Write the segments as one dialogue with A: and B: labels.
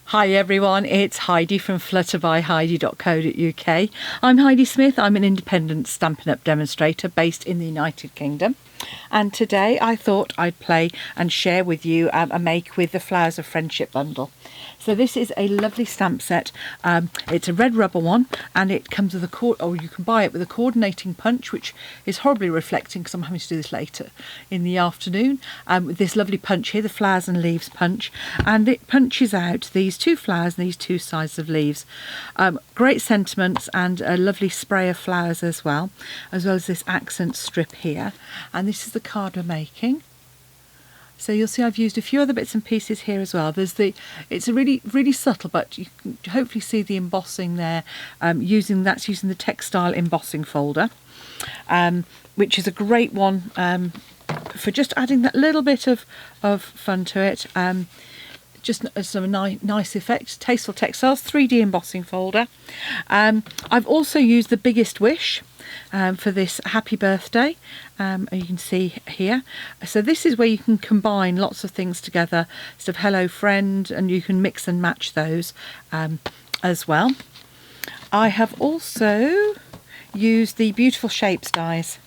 A: Hi everyone, it's Heidi from flutterbyheidi.co.uk. I'm Heidi Smith. I'm an independent Stampin' Up demonstrator based in the United Kingdom. And today I thought I'd play and share with you a make with the Flowers of Friendship bundle. So this is a lovely stamp set. It's a red rubber one, and it comes with you can buy it with a coordinating punch, which is horribly reflecting because I'm having to do this later in the afternoon. With this lovely punch here, the flowers and leaves punch, and it punches out these two flowers and these two sides of leaves. Great sentiments and a lovely spray of flowers as well as this accent strip here. And this is the card we're making. So you'll see I've used a few other bits and pieces here as well. It's a really subtle, but you can hopefully see the embossing there. Using the textile embossing folder, which is a great one for just adding that little bit of fun to it. Just some nice effect. Tasteful Textiles 3D embossing folder. I've also used the Biggest Wish for this happy birthday, and you can see here. So this is where you can combine lots of things together, sort of hello friend, and you can mix and match those as well. I have also used the Beautiful Shapes dies.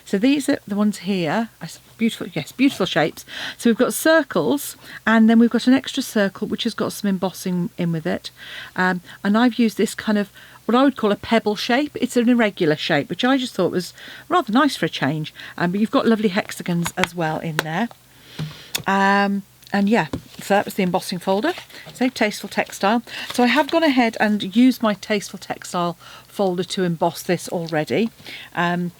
A: So these are the ones here. Beautiful shapes. So we've got circles, and then we've got an extra circle which has got some embossing in with it. And I've used this kind of what I would call a pebble shape. It's an irregular shape, which I just thought was rather nice for a change. But you've got lovely hexagons as well in there. And yeah, so that was the embossing folder. So Tasteful Textile. So I have gone ahead and used my Tasteful Textile folder to emboss this already. And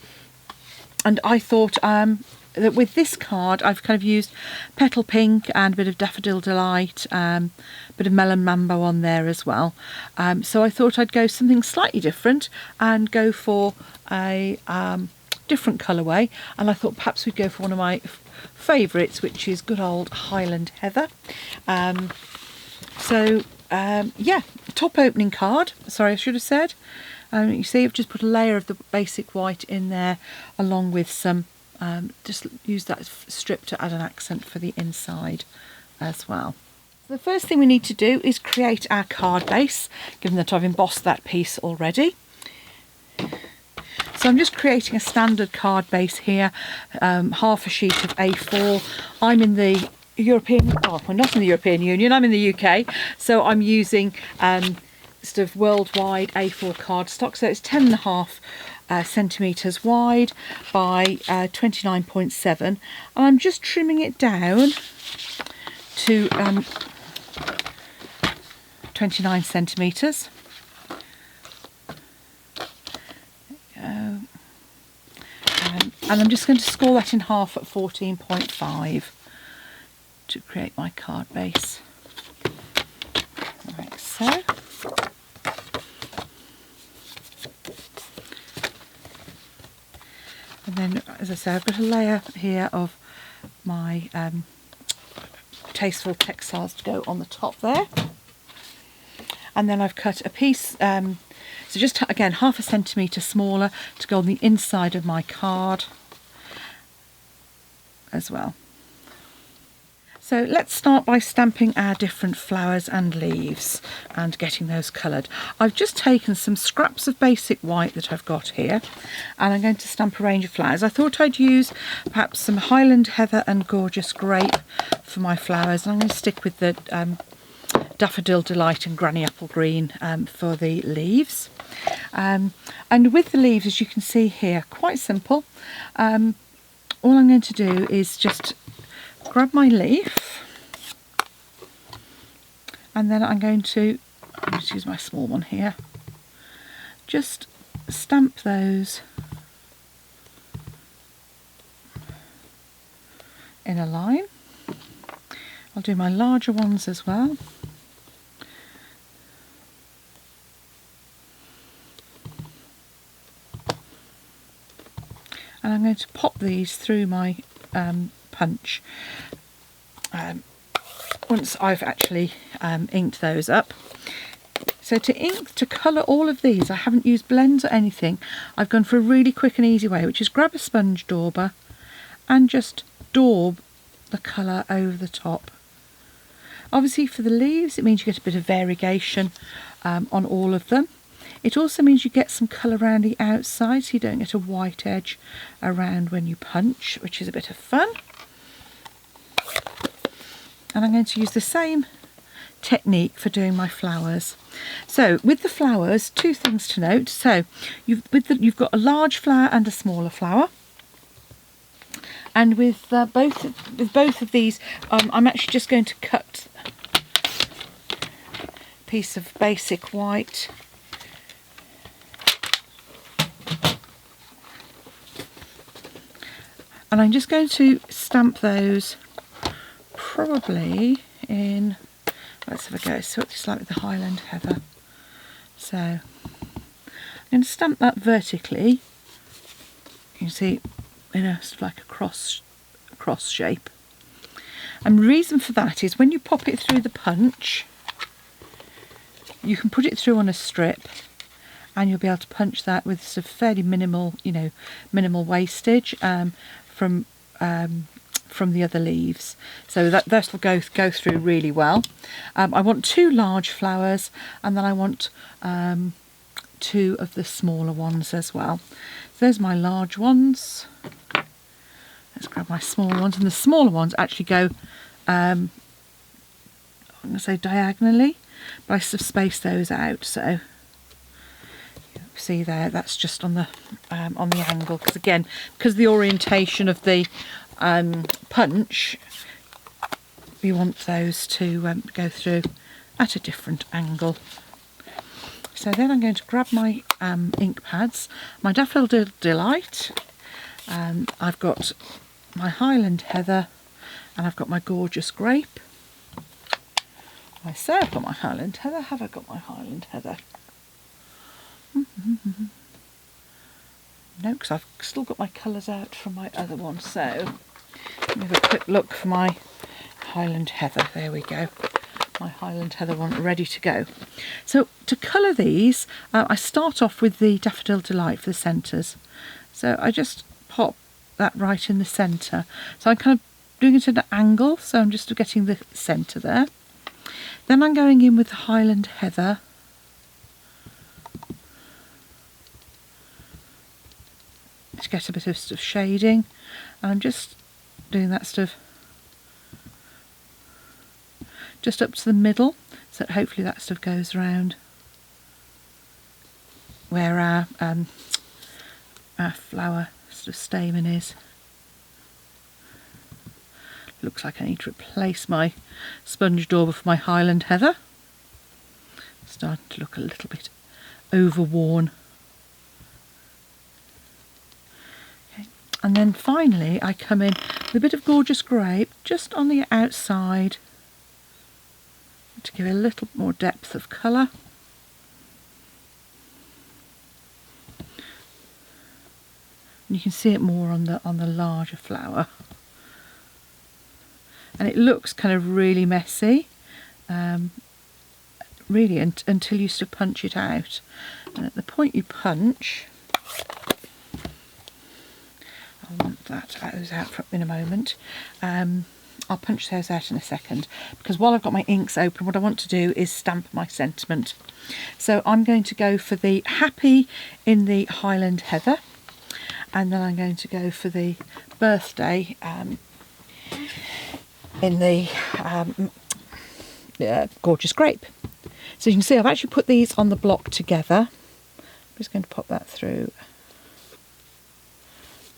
A: I thought that with this card I've kind of used Petal Pink and a bit of Daffodil Delight, bit of Melon Mambo on there as well. So I thought I'd go something slightly different and go for a different colourway, and I thought perhaps we'd go for one of my favourites, which is good old Highland Heather. Yeah, top opening card, sorry I should have said. You see I've just put a layer of the basic white in there along with some, just use that strip to add an accent for the inside as well. The first thing we need to do is create our card base, given that I've embossed that piece already. So I'm just creating a standard card base here, half a sheet of A4. I'm in the I'm not in the European Union, I'm in the UK, so I'm using sort of worldwide A4 cardstock. So it's 10.5 centimetres wide by 29.7, and I'm just trimming it down to 29 centimetres. And I'm just going to score that in half at 14.5 to create my card base. Like so. And then, as I say, I've got a layer here of my Tasteful Textiles to go on the top there. And then I've cut a piece, so just again half a centimetre smaller to go on the inside of my card as well. So let's start by stamping our different flowers and leaves and getting those coloured. I've just taken some scraps of basic white that I've got here, and I'm going to stamp a range of flowers. I thought I'd use perhaps some Highland Heather and Gorgeous Grape for my flowers, and I'm going to stick with the Daffodil Delight and Granny Apple Green for the leaves. And with the leaves, as you can see here, quite simple. All I'm going to do is just grab my leaf, and then I'm going to just use my small one here, just stamp those in a line. I'll do my larger ones as well. And I'm going to pop these through my punch once I've actually inked those up. So to colour all of these, I haven't used blends or anything. I've gone for a really quick and easy way, which is grab a sponge dauber and just daub the colour over the top. Obviously for the leaves it means you get a bit of variegation on all of them. It also means you get some colour around the outside, so you don't get a white edge around when you punch, which is a bit of fun. And I'm going to use the same technique for doing my flowers. So with the flowers, two things to note. So you've got a large flower and a smaller flower. And with both of these, I'm actually just going to cut a piece of basic white. And I'm just going to stamp those probably in, let's have a go, so it's like with the Highland Heather. So I'm going to stamp that vertically. You can see in a sort of like a cross shape. And the reason for that is when you pop it through the punch, you can put it through on a strip and you'll be able to punch that with sort of fairly minimal, minimal wastage from the other leaves, so that will go through really well. I want 2 large flowers, and then I want 2 of the smaller ones as well. So there's my large ones. Let's grab my smaller ones, and the smaller ones actually go, I'm going to say diagonally, but I sort of space those out. So see there, that's just on the angle, because again, because the orientation of the punch, we want those to go through at a different angle. So then I'm going to grab my ink pads, my Daffodil Delight, I've got my Highland Heather, and I've got my Gorgeous Grape. I say I've got my Highland Heather. Have I got my Highland Heather? No, because I've still got my colours out from my other one. So let me have a quick look for my Highland Heather. There we go. My Highland Heather one ready to go. So to colour these, I start off with the Daffodil Delight for the centres. So I just pop that right in the centre. So I'm kind of doing it at an angle, so I'm just getting the centre there. Then I'm going in with the Highland Heather. To get a bit of, shading, and I'm just doing that stuff just up to the middle, so that hopefully that stuff goes around where our flower sort of stamen is. Looks like I need to replace my sponge dauber for my Highland Heather. Starting to look a little bit overworn. And then finally I come in with a bit of Gorgeous Grape just on the outside to give it a little more depth of colour. And you can see it more on the larger flower. And it looks kind of really messy, really until you sort of punch it out. And at the point you punch, I want those out in a moment. I'll punch those out in a second, because while I've got my inks open, what I want to do is stamp my sentiment. So I'm going to go for the Happy in the Highland Heather, and then I'm going to go for the Birthday in the Gorgeous Grape. So you can see I've actually put these on the block together. I'm just going to pop that through.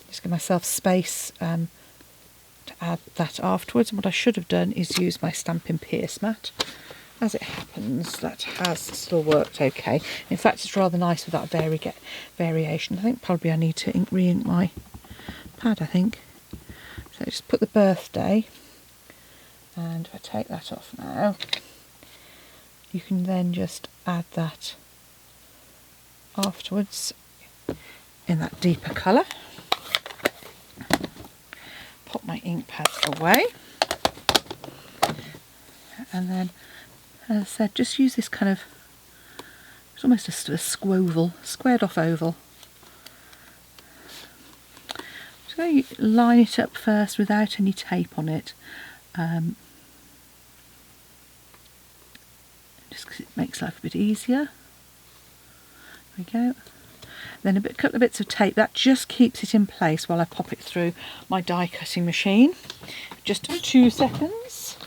A: Just give myself space to add that afterwards. And what I should have done is use my Stampin' Pierce mat. As it happens, that has still worked okay. In fact, it's rather nice with that variation. I think probably I need to re-ink my pad, I think. So just put the Birthday, and if I take that off now, you can then just add that afterwards in that deeper colour. Pop my ink pads away, and then, as I said, just use this kind of, it's almost a squoval, squared off oval. Just going to line it up first without any tape on it. just because it makes life a bit easier. There we go. Then a couple of bits of tape, that just keeps it in place while I pop it through my die cutting machine. Just 2 seconds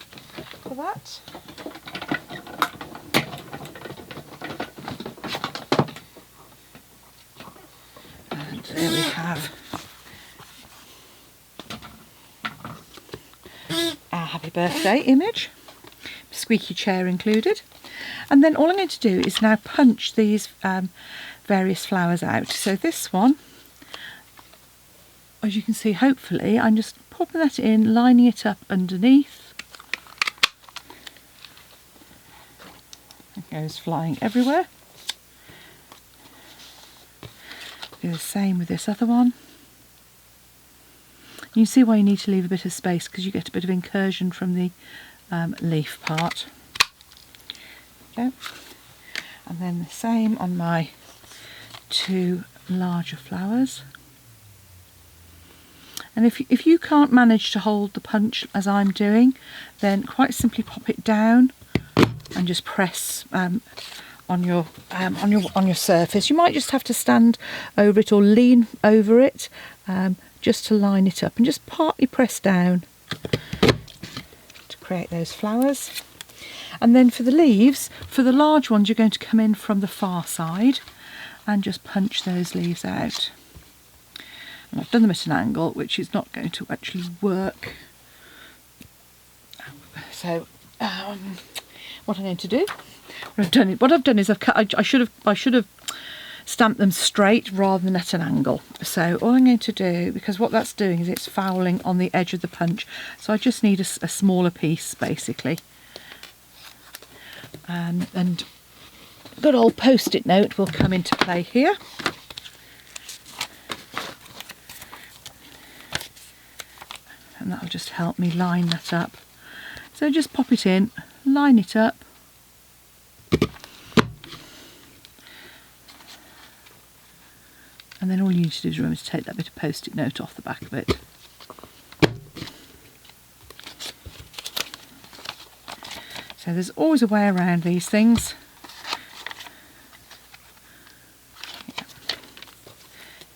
A: for that. And there we have our happy birthday image, squeaky chair included. And then all I'm going to do is now punch these various flowers out. So this one, as you can see, hopefully I'm just popping that in, lining it up underneath. It goes flying everywhere. Do the same with this other one. You see why you need to leave a bit of space, because you get a bit of incursion from the leaf part. Okay. And then the same on my 2 larger flowers. And if you can't manage to hold the punch as I'm doing, then quite simply pop it down and just press on your surface. You might just have to stand over it or lean over it just to line it up, and just partly press down to create those flowers. And then for the leaves, for the large ones, you're going to come in from the far side and just punch those leaves out. And I've done them at an angle, which is not going to actually work. So what I'm going to do, what I've done is I've cut. I should have stamped them straight rather than at an angle. So all I'm going to do, because what that's doing is it's fouling on the edge of the punch, so I just need a smaller piece basically. And good old post-it note will come into play here. And that'll just help me line that up. So just pop it in, line it up. And then all you need to do is remember to take that bit of post-it note off the back of it. So there's always a way around these things.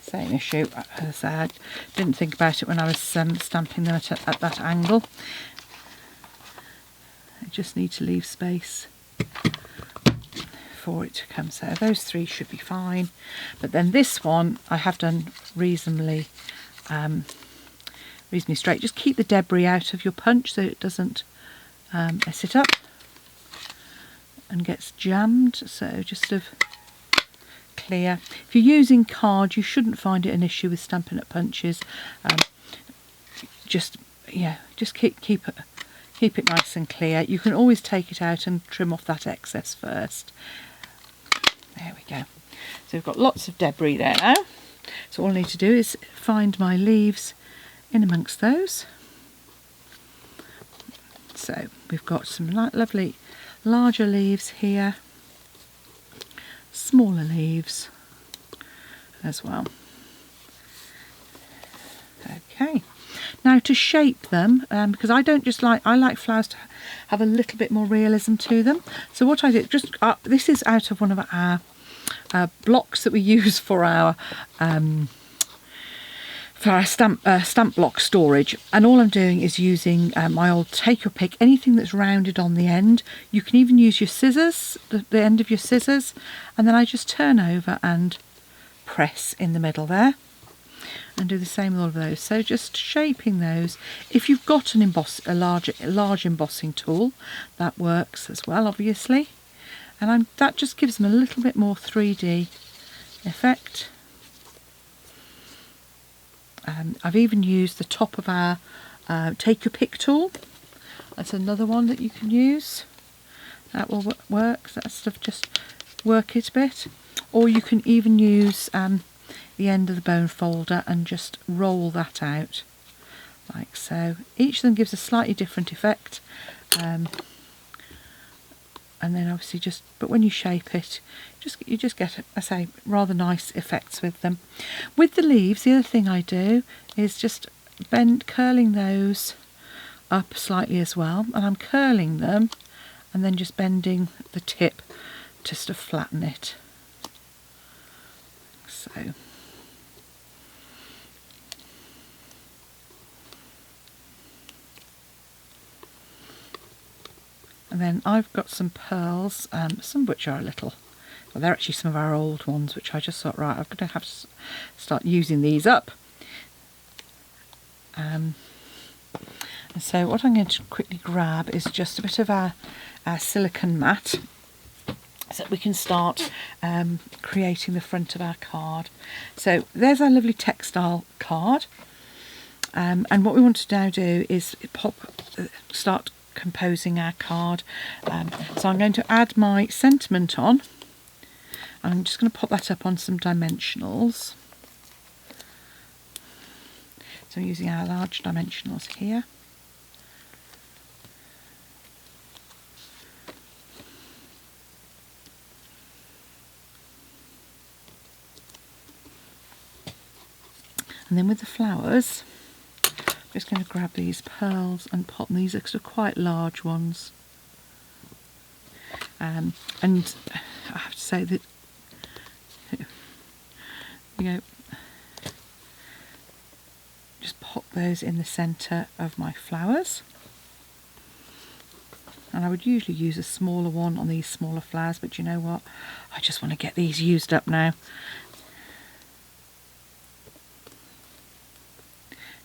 A: Same issue, as I didn't think about it when I was stamping them at that angle. I just need to leave space for it to come. So those 3 should be fine. But then this one I have done reasonably straight. Just keep the debris out of your punch so it doesn't mess it up and gets jammed. So just sort of clear. If you're using card, you shouldn't find it an issue with Stampin' Up punches. Just keep it nice and clear. You can always take it out and trim off that excess first. There we go. So we've got lots of debris there now. So all I need to do is find my leaves in amongst those. So we've got some lovely larger leaves here, smaller leaves as well. Okay, now to shape them, because I like flowers to have a little bit more realism to them. So what I did, this is out of one of our blocks that we use for our stamp block storage, and all I'm doing is using my old take your pick, anything that's rounded on the end. You can even use your scissors, the end of your scissors, and then I just turn over and press in the middle there, and do the same with all of those. So just shaping those. If you've got a large embossing tool, that works as well, obviously, and that just gives them a little bit more 3D effect. I've even used the top of our take your pick tool. That's another one that you can use. That will work. That stuff, just work it a bit. Or you can even use the end of the bone folder and just roll that out like so. Each of them gives a slightly different effect. And then obviously but when you shape it, you just get, I say, rather nice effects with them. With the leaves, the other thing I do is just curling those up slightly as well, and I'm curling them and then just bending the tip just to flatten it. So. And then I've got some pearls, some of which are a little, well, they're actually some of our old ones, which I just thought, right, I'm going to have to start using these up. And so what I'm going to quickly grab is just a bit of our silicone mat, so that we can start creating the front of our card. So there's our lovely textile card. And what we want to now do is start composing our card. So I'm going to add my sentiment on. I'm just going to pop that up on some dimensionals. So I'm using our large dimensionals here. And then with the flowers, I'm just going to grab these pearls and pop them. These are sort of quite large ones. And I have to say that, just pop those in the centre of my flowers. And I would usually use a smaller one on these smaller flowers, but you know what? I just want to get these used up now.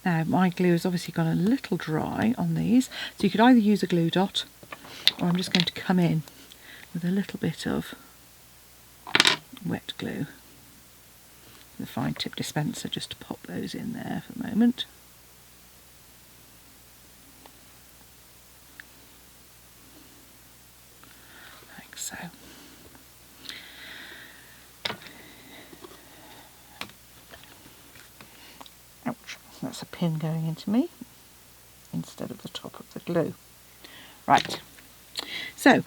A: Now my glue has obviously gone a little dry on these, so you could either use a glue dot, or I'm just going to come in with a little bit of wet glue, the fine tip dispenser, just to pop those in there for the moment. Like so. Ouch, that's a pin going into me instead of the top of the glue. Right, so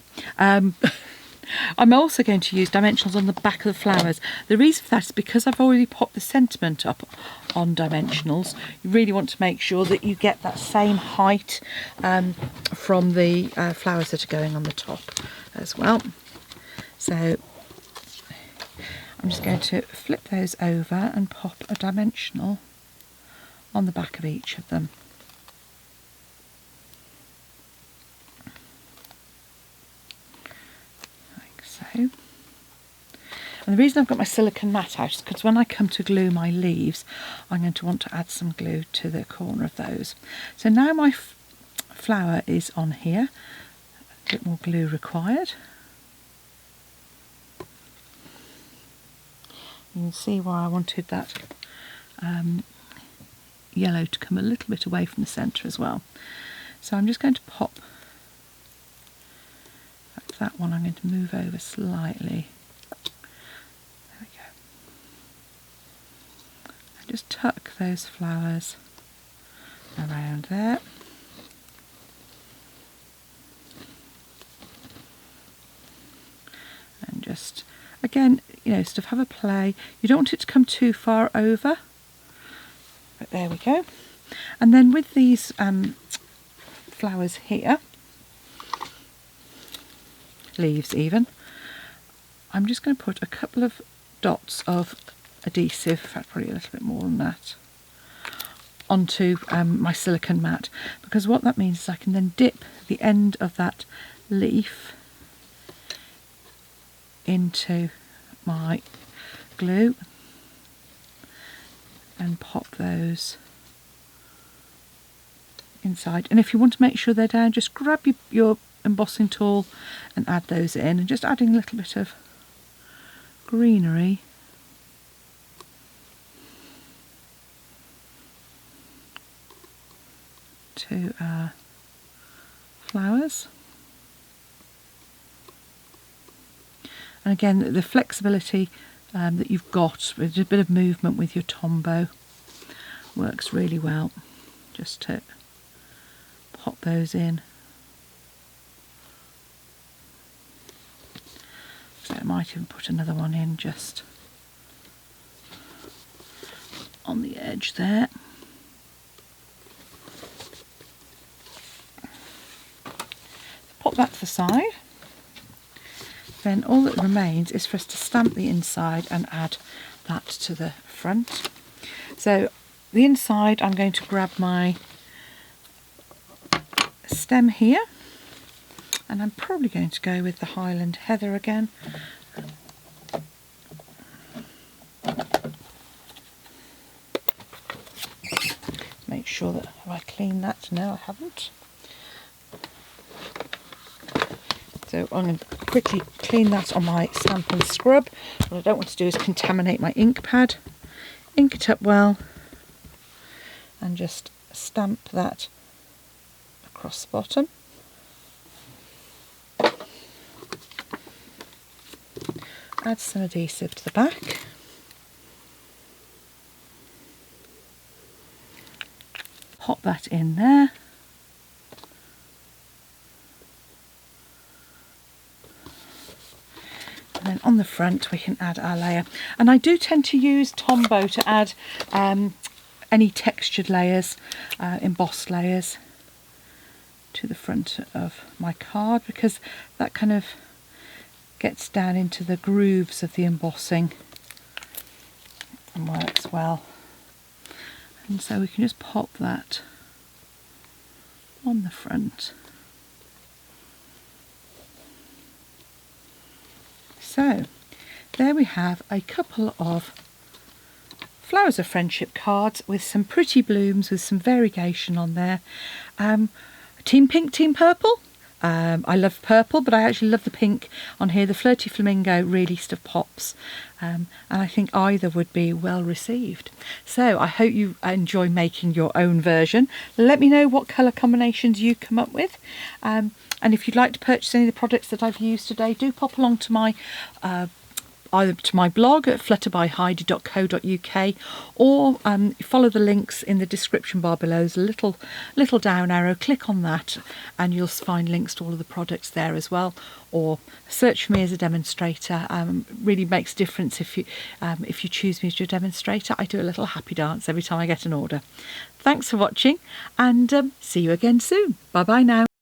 A: I'm also going to use dimensionals on the back of the flowers. The reason for that is because I've already popped the sentiment up on dimensionals. You really want to make sure that you get that same height from the flowers that are going on the top as well. So I'm just going to flip those over and pop a dimensional on the back of each of them. And the reason I've got my silicone mat out is because when I come to glue my leaves, I'm going to want to add some glue to the corner of those. So now my flower is on here, a bit more glue required. You can see why I wanted that yellow to come a little bit away from the centre as well. So I'm just going to pop that one. I'm going to move over slightly. There we go. And just tuck those flowers around there. And just, again, sort of have a play. You don't want it to come too far over. But there we go. And then with these flowers here, leaves even, I'm just going to put a couple of dots of adhesive, in fact probably a little bit more than that, onto my silicone mat, because what that means is I can then dip the end of that leaf into my glue and pop those inside. And if you want to make sure they're down, just grab your embossing tool and add those in, and just adding a little bit of greenery to our flowers. And again, the flexibility that you've got with a bit of movement with your Tombow works really well, just to pop those in. So I might even put another one in just on the edge there. Pop that the side. Then all that remains is for us to stamp the inside and add that to the front. So the inside, I'm going to grab my stem here, and I'm probably going to go with the Highland Heather again. Make sure that, have I cleaned that? No, I haven't. So I'm going to quickly clean that on my Stampin' scrub. What I don't want to do is contaminate my ink pad. Ink it up well and just stamp that across the bottom. Add some adhesive to the back. Pop that in there. And then on the front we can add our layer. And I do tend to use Tombow to add any textured layers, embossed layers to the front of my card, because that kind of gets down into the grooves of the embossing and works well. And so we can just pop that on the front. So there we have a couple of Flowers of Friendship cards with some pretty blooms with some variegation on there. Team pink, team purple. I love purple, but I actually love the pink on here. The Flirty Flamingo really stuff pops, and I think either would be well received. So I hope you enjoy making your own version. Let me know what colour combinations you come up with, and if you'd like to purchase any of the products that I've used today, do pop along to my either to my blog at flutterbyheidi.co.uk, or follow the links in the description bar below. There's a little down arrow, click on that and you'll find links to all of the products there as well, or search for me as a demonstrator. Really makes a difference if you choose me as your demonstrator. I do a little happy dance every time I get an order. Thanks for watching, and see you again soon. Bye bye now.